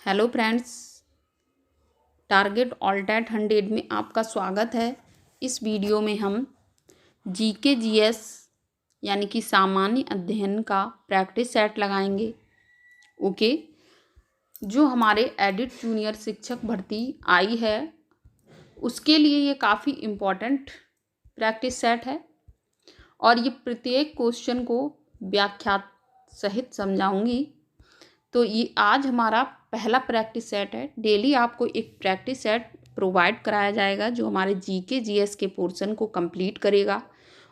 Hello friends, target all at 100 में आपका स्वागत है। इस वीडियो में हम जीके जीएस यानी कि सामान्य अध्ययन का प्रैक्टिस सेट लगाएंगे। ओके, जो हमारे एडिट जूनियर शिक्षक भर्ती आई है उसके लिए ये काफ़ी इम्पोर्टेंट प्रैक्टिस सेट है और ये प्रत्येक क्वेश्चन को व्याख्या सहित समझाऊंगी। तो ये आज हमारा पहला प्रैक्टिस सेट है। डेली आपको एक प्रैक्टिस सेट प्रोवाइड कराया जाएगा जो हमारे जीके जीएस के पोर्शन को कंप्लीट करेगा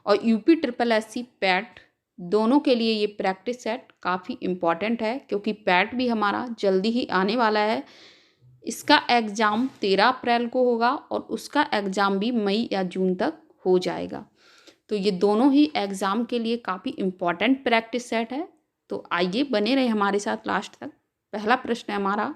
और यूपी ट्रिपल एससी पैट दोनों के लिए ये प्रैक्टिस सेट काफ़ी इम्पॉर्टेंट है क्योंकि पैट भी हमारा जल्दी ही आने वाला है। इसका एग्ज़ाम 13 अप्रैल को होगा और उसका एग्ज़ाम भी मई या जून तक हो जाएगा। तो ये दोनों ही एग्ज़ाम के लिए काफ़ी इम्पॉर्टेंट प्रैक्टिस सेट है। तो आइए बने रहे हमारे साथ लास्ट तक। पहला प्रश्न है हमारा,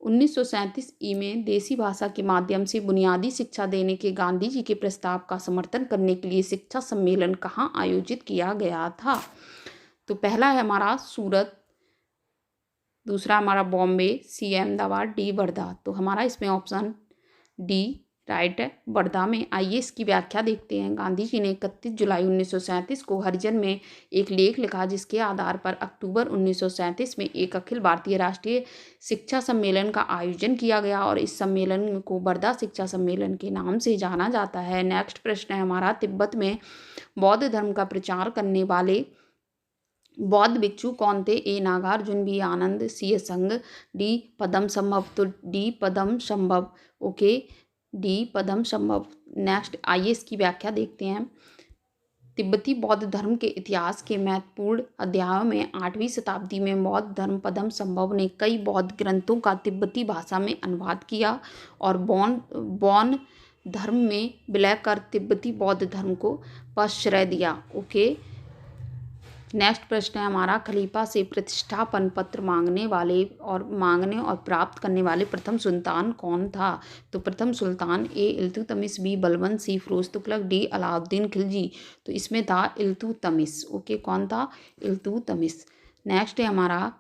1937 में देसी भाषा के माध्यम से बुनियादी शिक्षा देने के गांधी जी के प्रस्ताव का समर्थन करने के लिए शिक्षा सम्मेलन कहाँ आयोजित किया गया था? तो पहला है हमारा सूरत, दूसरा हमारा बॉम्बे, सी अहमदाबाद, डी वर्धा। तो हमारा इसमें ऑप्शन डी राइट है, वर्धा में। आइए इसकी व्याख्या देखते हैं। गांधी जी ने 31 जुलाई 1937 को हरिजन में एक लेख लिखा जिसके आधार पर अक्टूबर 1937 में एक अखिल भारतीय राष्ट्रीय शिक्षा सम्मेलन का आयोजन किया गया और इस सम्मेलन को वर्धा शिक्षा सम्मेलन के नाम से जाना जाता है। नेक्स्ट प्रश्न है हमारा, तिब्बत में बौद्ध धर्म का प्रचार करने वाले बौद्ध भिक्षु कौन थे? ए नागार्जुन, बी आनंद, सी संग, डी पदम संभव। तो डी पदम संभव। ओके, डी पदम संभव। नेक्स्ट आइए इसकी व्याख्या देखते हैं। तिब्बती बौद्ध धर्म के इतिहास के महत्वपूर्ण अध्यायों में 8वीं शताब्दी में बौद्ध धर्म पदम संभव ने कई बौद्ध ग्रंथों का तिब्बती भाषा में अनुवाद किया और बौन धर्म में विलय कर तिब्बती बौद्ध धर्म को प्रश्रय दिया। ओके, नेक्स्ट प्रश्न है हमारा, खलीफा से प्रतिष्ठापन पत्र मांगने और प्राप्त करने वाले प्रथम सुल्तान कौन था? तो प्रथम सुल्तान ए इल्तुतमिश, बी बलबन, सी फिरोज तुगलक, डी अलाउद्दीन खिलजी। तो इसमें था इल्तुतमिश। ओके, कौन था? इल्तुतमिश। नेक्स्ट है हमारा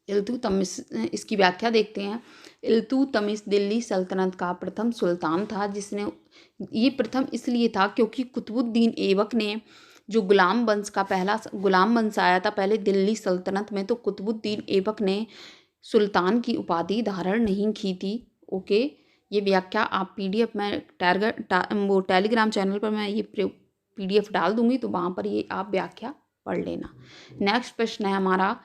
इल्तुतमिश, इसकी व्याख्या देखते हैं। इल्तुतमिश दिल्ली सल्तनत का प्रथम सुल्तान था जिसने ये प्रथम इसलिए था क्योंकि कुतुबुद्दीन ऐबक ने जो गुलाम वंश का पहला गुलाम वंश आया था पहले दिल्ली सल्तनत में, तो कुतुबुद्दीन ऐबक ने सुल्तान की उपाधि धारण नहीं की थी। ओके, ये व्याख्या आप पीडीएफ में वो टेलीग्राम चैनल पर मैं ये पीडीएफ डाल दूंगी, तो वहाँ पर ये आप व्याख्या पढ़ लेना। नेक्स्ट प्रश्न है हमारा,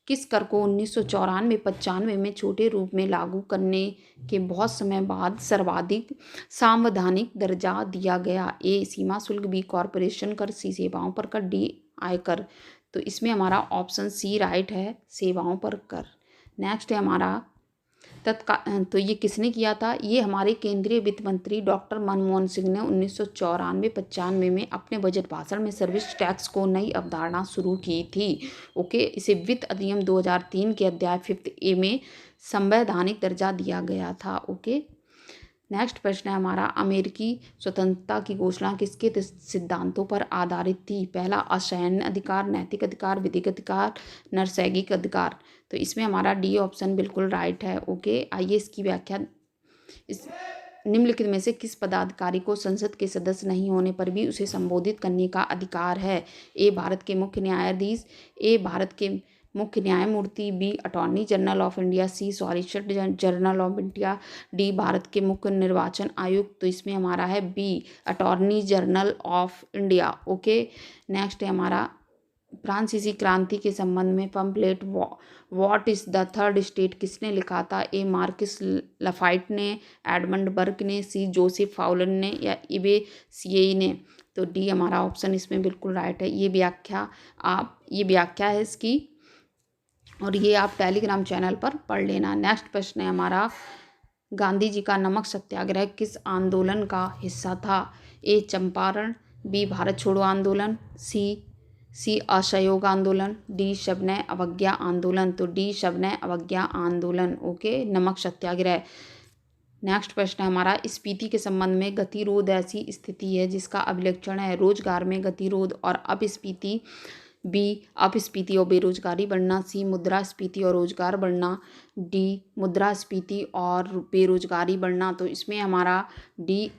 किस कर को 1994-95 में छोटे रूप में लागू करने के बहुत समय बाद सर्वाधिक सांवैधानिक दर्जा दिया गया? ए सीमा शुल्क, बी कॉरपोरेशन कर, सी सेवाओं पर कर, डी आयकर। तो इसमें हमारा ऑप्शन सी राइट है, सेवाओं पर कर। नेक्स्ट है हमारा तो ये किसने किया था? ये हमारे केंद्रीय वित्त मंत्री डॉक्टर मनमोहन सिंह ने 1994-95 में अपने बजट भाषण में सर्विस टैक्स को नई अवधारणा शुरू की थी। ओके, इसे वित्त अधिनियम 2003 के अध्याय 5 ए में संवैधानिक दर्जा दिया गया था। ओके, नेक्स्ट प्रश्न है हमारा, अमेरिकी स्वतंत्रता की घोषणा किसके सिद्धांतों पर आधारित थी? पहला असैन्य अधिकार, नैतिक अधिकार, विधिक अधिकार, नैसर्गिक अधिकार। तो इसमें हमारा डी ऑप्शन बिल्कुल राइट है। ओके, आइए इसकी व्याख्या। इस निम्नलिखित में से किस पदाधिकारी को संसद के सदस्य नहीं होने पर भी उसे संबोधित करने का अधिकार है? ए भारत के मुख्य न्यायाधीश, ए भारत के मुख्य न्यायमूर्ति, B attorney general of India, C solicitor general of India, D Bharat के मुख्य निर्वाचन आयुक्त। तो इसमें हमारा है B attorney general of India. Okay, next है हमारा, फ्रांसीसी क्रांति के संबंध में pamphlet what is the third state किसने लिखा था? ए मार्किस लफाइट ने, एडमंड बर्क ने, सी जोसेफ फाउलर ने या इबे सीए ने। तो डी हमारा ऑप्शन इसमें बिल्कुल राइट है। ये व्याख्या है इसकी और ये आप टेलीग्राम चैनल पर पढ़ लेना। नेक्स्ट प्रश्न है हमारा, गांधी जी का नमक सत्याग्रह किस आंदोलन का हिस्सा था? ए चंपारण, बी भारत छोड़ो आंदोलन, सी असहयोग आंदोलन, डी सविनय अवज्ञा आंदोलन। तो डी सविनय अवज्ञा आंदोलन। ओके, नमक सत्याग्रह। नेक्स्ट प्रश्न है हमारा, स्फीति के संबंध में गतिरोध ऐसी स्थिति है जिसका अभिलक्षण है रोजगार में गतिरोध और अपस्फीति बी अपस्फीति और बेरोजगारी बढ़ना, सी मुद्रास्फीति और रोजगार बढ़ना, डी मुद्रास्फीति और बेरोजगारी बढ़ना। तो इसमें हमारा डी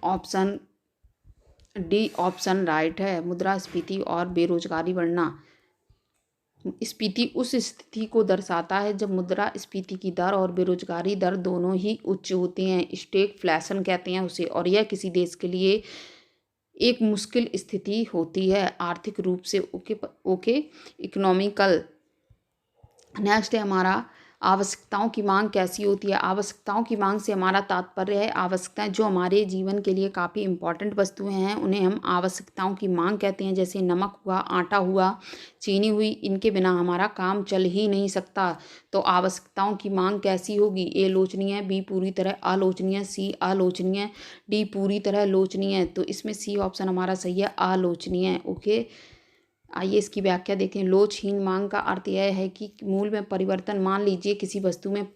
ऑप्शन राइट है, मुद्रास्फीति और बेरोजगारी बढ़ना। स्फीति उस स्थिति को दर्शाता है जब मुद्रास्फीति की दर और बेरोजगारी दर दोनों ही उच्च होती हैं, स्टैगफ्लेशन कहते हैं उसे, और यह किसी देश के लिए एक मुश्किल स्थिति होती है आर्थिक रूप से। Okay economical. नेक्स्ट है हमारा आवश्यकताओं की मांग कैसी होती है। आवश्यकताओं की मांग से हमारा तात्पर्य है आवश्यकताएं जो हमारे जीवन के लिए काफ़ी इंपॉर्टेंट वस्तुएं हैं, उन्हें हम आवश्यकताओं की मांग कहते हैं। जैसे नमक हुआ, आटा हुआ, चीनी हुई, इनके बिना हमारा काम चल ही नहीं सकता। तो आवश्यकताओं की मांग कैसी होगी? ए लोचनीय, बी पूरी तरह आलोचनीय, सी अलोचनीय, डी पूरी तरह लोचनीय। तो इसमें सी ऑप्शन हमारा सही है, अलोचनीय। ओके आइए इसकी व्याख्या देखें। लोचहीन मांग का अर्थ यह है कि मूल्य में परिवर्तन, मान लीजिए किसी वस्तु में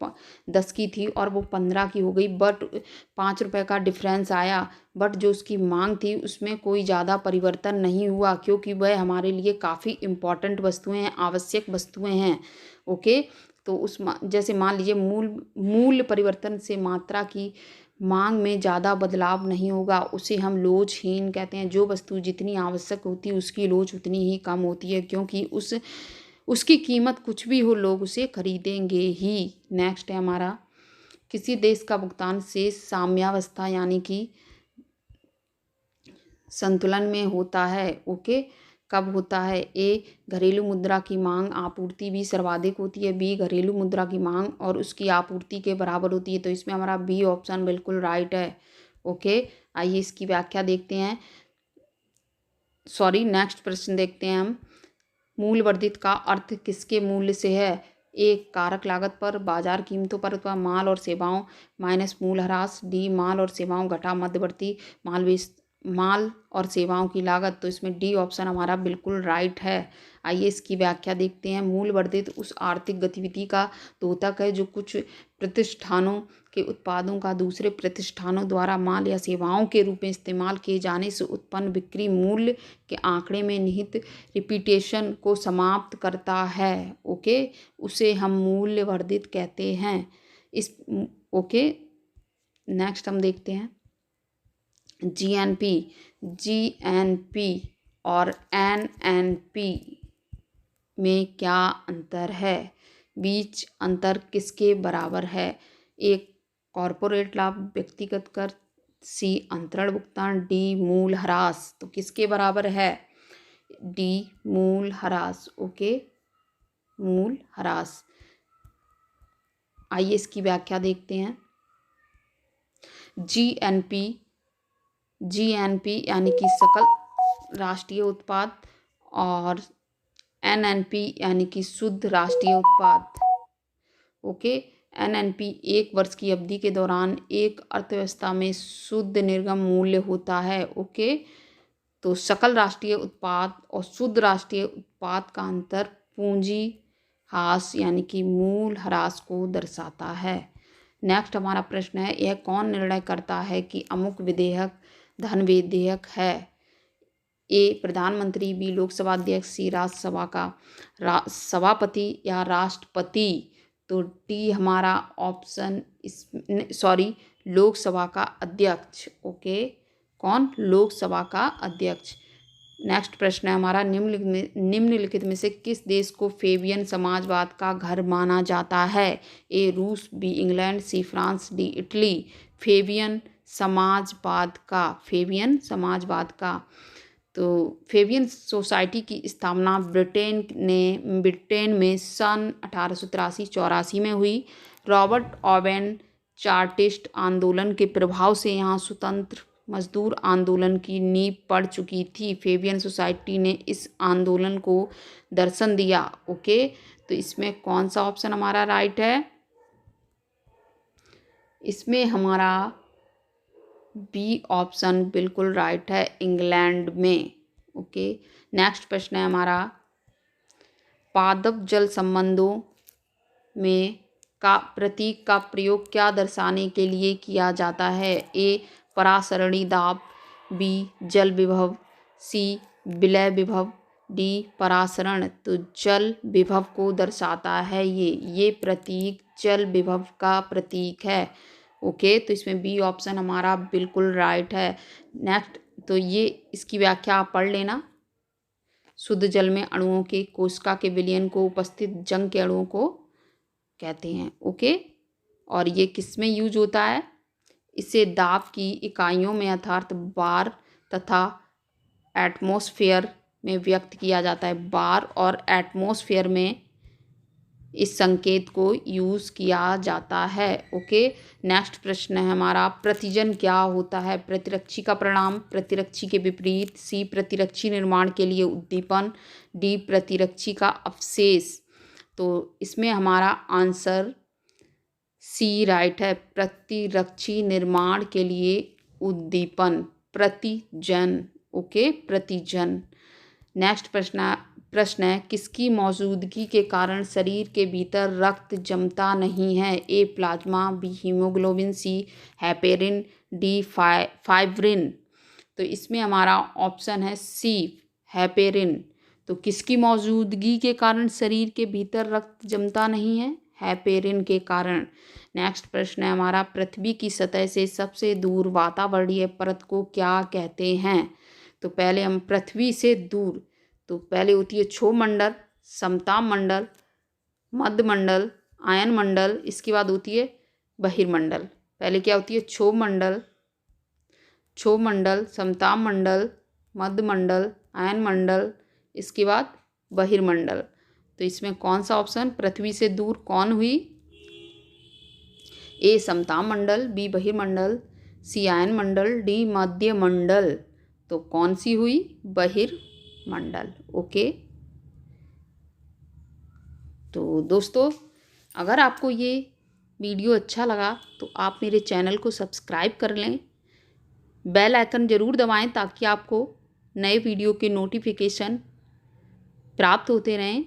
10 की थी और वो 15 की हो गई, बट 5 रुपये का डिफरेंस आया, बट जो उसकी मांग थी उसमें कोई ज़्यादा परिवर्तन नहीं हुआ, क्योंकि वह हमारे लिए काफ़ी इम्पॉर्टेंट वस्तुएं हैं, आवश्यक वस्तुएं हैं। ओके तो उस जैसे मान लीजिए मूल्य परिवर्तन से मात्रा की मांग में ज़्यादा बदलाव नहीं होगा, उसे हम लोचहीन कहते हैं। जो वस्तु जितनी आवश्यक होती है उसकी लोच उतनी ही कम होती है, क्योंकि उसकी कीमत कुछ भी हो लोग उसे खरीदेंगे ही। नेक्स्ट है हमारा किसी देश का भुगतान शेष साम्यावस्था यानी कि संतुलन में होता है। ओके कब होता है? ए घरेलू मुद्रा की मांग आपूर्ति भी सर्वाधिक होती है, बी घरेलू मुद्रा की मांग और उसकी आपूर्ति के बराबर होती है। तो इसमें हमारा बी ऑप्शन बिल्कुल राइट है। ओके आइए इसकी व्याख्या देखते हैं। नेक्स्ट प्रश्न देखते हैं हम। मूल्य वर्धित का अर्थ किसके मूल्य से है? ए कारक लागत पर, बाजार कीमतों पर अथवा माल और सेवाओं माइनस मूल्य ह्रास, डी माल और सेवाओं घटा मध्यवर्ती माल और सेवाओं की लागत। तो इसमें डी ऑप्शन हमारा बिल्कुल राइट है। आइए इसकी व्याख्या देखते हैं। मूल्य वर्धित उस आर्थिक गतिविधि का द्योतक है जो कुछ प्रतिष्ठानों के उत्पादों का दूसरे प्रतिष्ठानों द्वारा माल या सेवाओं के रूप में इस्तेमाल किए जाने से उत्पन्न बिक्री मूल्य के आंकड़े में निहित रिपीटेशन को समाप्त करता है। ओके उसे हम मूल्य वर्धित कहते हैं। ओके नेक्स्ट हम देखते हैं जीएनपी और एनएनपी में क्या अंतर है? बीच अंतर किसके बराबर है? एक कॉरपोरेट लाभ, व्यक्तिगत कर, सी अंतरण भुगतान, डी मूल ह्रास। तो किसके बराबर है? डी मूल ह्रास। ओके मूल ह्रास। आइए इसकी व्याख्या देखते हैं। जीएनपी यानी कि सकल राष्ट्रीय उत्पाद और एनएनपी यानी कि शुद्ध राष्ट्रीय उत्पाद। ओके एनएनपी 1 वर्ष की अवधि के दौरान एक अर्थव्यवस्था में शुद्ध निर्गम मूल्य होता है। ओके तो सकल राष्ट्रीय उत्पाद और शुद्ध राष्ट्रीय उत्पाद का अंतर पूंजी ह्रास यानी कि मूल ह्रास को दर्शाता है। नेक्स्ट हमारा प्रश्न है, यह कौन निर्णय करता है कि अमुक विधेयक धन विधेयक है? ए प्रधानमंत्री, बी लोकसभा अध्यक्ष, सी राज्यसभा का सभापति या राष्ट्रपति। तो डी हमारा ऑप्शन लोकसभा का अध्यक्ष। ओके कौन? लोकसभा का अध्यक्ष। नेक्स्ट प्रश्न है हमारा, निम्नलिखित में से किस देश को फेबियन समाजवाद का घर माना जाता है? ए रूस, B England, C France, D Italy. Fabian समाजवाद का तो फेबियन सोसाइटी की स्थापना ब्रिटेन में सन 1883-84 में हुई। रॉबर्ट ओवेन चार्टिस्ट आंदोलन के प्रभाव से यहाँ स्वतंत्र मजदूर आंदोलन की नींव पड़ चुकी थी। फेबियन सोसाइटी ने इस आंदोलन को दर्शन दिया। ओके तो इसमें कौन सा ऑप्शन हमारा राइट है? इसमें हमारा बी ऑप्शन बिल्कुल राइट है, इंग्लैंड में। ओके नेक्स्ट प्रश्न है हमारा, पादप जल संबंधों में का प्रतीक का प्रयोग क्या दर्शाने के लिए किया जाता है? ए परासरणी दाब, बी जल विभव, सी विलय विभव, डी परासरण, तो जल विभव को दर्शाता है ये प्रतीक जल विभव का प्रतीक है। ओके, तो इसमें बी ऑप्शन हमारा बिल्कुल राइट है। नेक्स्ट, तो ये इसकी व्याख्या आप पढ़ लेना। शुद्ध जल में अणुओं के कोशिका के विलयन को उपस्थित जंग के अणुओं को कहते हैं। ओके, और ये किस में यूज होता है? इसे दाब की इकाइयों में अर्थात बार तथा एटमॉस्फेयर में व्यक्त किया जाता है। बार और एटमॉस्फेयर में इस संकेत को यूज़ किया जाता है। ओके, नेक्स्ट प्रश्न है हमारा, प्रतिजन क्या होता है? प्रतिरक्षी का परिणाम, प्रतिरक्षी के विपरीत, सी प्रतिरक्षी निर्माण के लिए उद्दीपन, डी प्रतिरक्षी का अवशेष। तो इसमें हमारा आंसर सी राइट है, प्रतिरक्षी निर्माण के लिए उद्दीपन, प्रतिजन। ओके, प्रतिजन। नेक्स्ट प्रश्न है, किसकी मौजूदगी के कारण शरीर के भीतर रक्त जमता नहीं है? ए प्लाज्मा, बी हीमोग्लोबिन, सी हेपेरिन, डी फाइब्रिन। तो इसमें हमारा ऑप्शन है सी हेपेरिन। तो किसकी मौजूदगी के कारण शरीर के भीतर रक्त जमता नहीं है? हेपेरिन के कारण। नेक्स्ट प्रश्न है हमारा, पृथ्वी की सतह से सबसे दूर वातावरणीय परत को क्या कहते हैं? तो पहले हम पृथ्वी से दूर, तो पहले होती है क्षोमंडल, समताप मंडल, मध्य मंडल, आयन मंडल, इसके बाद होती है बहिर्मंडल। पहले क्या होती है? क्षोमंडल, समताप मंडल, मध्य मंडल, आयन मंडल, इसके बाद बहिर्मंडल। तो इसमें कौन सा ऑप्शन पृथ्वी से दूर कौन हुई? ए समताप मंडल, बी बहिर्मंडल, सी आयन मंडल, डी मध्य मंडल। तो कौन सी हुई? बहिर्मंडल। ओके, तो दोस्तों अगर आपको ये वीडियो अच्छा लगा तो आप मेरे चैनल को सब्सक्राइब कर लें, बेल आइकन ज़रूर दबाएं ताकि आपको नए वीडियो के नोटिफिकेशन प्राप्त होते रहें।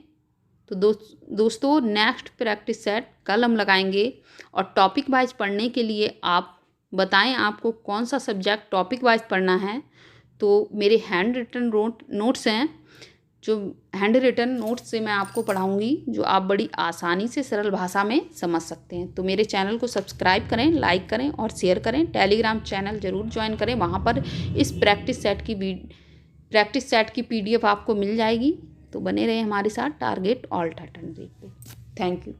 तो दोस्तों नेक्स्ट प्रैक्टिस सेट कल हम लगाएंगे, और टॉपिक वाइज पढ़ने के लिए आप बताएं आपको कौन सा सब्जेक्ट टॉपिक वाइज पढ़ना है। तो मेरे हैंड रिटन नोट्स हैं, जो हैंड रिटन नोट्स से मैं आपको पढ़ाऊंगी, जो आप बड़ी आसानी से सरल भाषा में समझ सकते हैं। तो मेरे चैनल को सब्सक्राइब करें, लाइक करें और शेयर करें। टेलीग्राम चैनल ज़रूर ज्वाइन करें, वहाँ पर इस प्रैक्टिस सेट की PDF आपको मिल जाएगी। तो बने रहे हमारे साथ टारगेट ऑल 100 पे। Thank you.